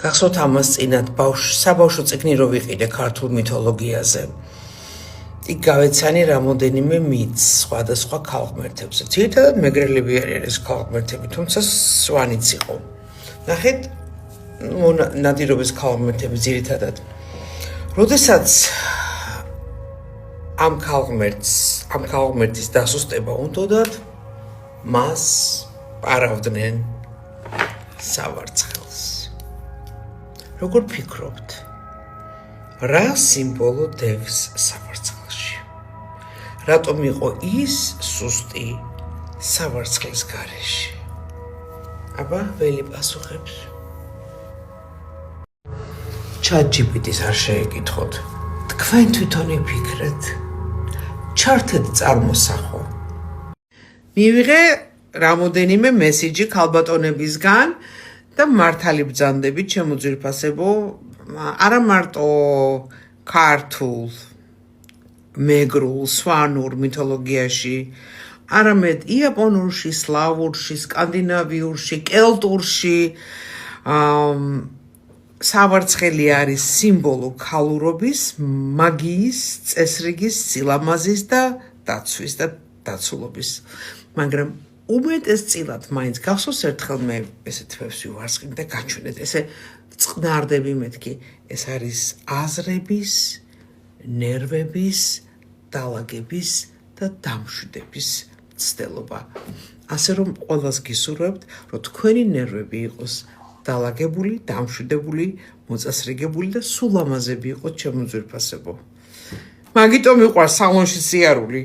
გახსოვთ ამას წინათ საბავშვო წიგნი რო ვიყიდე ქართულ მითოლოგიაზე. იქ გავეცანი რამოდენიმე მითს სხვადასხვა ქალღმერთებზე. ძირითადად მეგრელები არიან ეს ქალღმერთები, თუმცა სვანიც იყო. ნახეთ, ნადირობის ქალღმერთები ძირითადად. როდესაც ამ ქალღმერთის დასუსტება უნდოდათ, მას პარავდნენ სავარცხელს. როგორ ფიქრობთ, რა სიმბოლო დევს სავარცხელში? რატომ იყო ის სუსტი სავარცხლის გარეშე? აბა, ველი პასუხებს? ChatGPT-ს არ შეეკითხოთ. თქვენ თვითონ იფიქრეთ. ჩართეთ წარმოსახვა. მივიღე რამოდენიმე მესიჯი ქალბატონებისგან და მართალი ბრძანდებით ჩემო ძვირფასებო, არა მარტო ქართულ, მეგრულ, სვანურ მითოლოგიაში, არამედ იაპონურში, სლავურში, სკანდინავიურში, კელტურში სავარცხელი არის სიმბოლო ქალურობის, მაგიის, წესრიგის, სილამაზის და დაცვის და დაცულობის. მაგრამ უმეტესწილად მაინც გახსოვს ერთხელ მე ესე თვეებს ვივარსკინე და გაჩვენეთ ესე წყნარდები მეთქი. ეს არის აზრების, ნერვების, დალაგების და დამშვიდების მცდელობა. ასე რომ ყველას გისურვებთ, რომ თქვენი ნერვები იყოს დალაგებული, დამშვიდებული, მოწესრიგებული და სულამაზები იყოს ჩემო ძვირფასებო. მაგიტომ მიყვარს სალონში სიარული.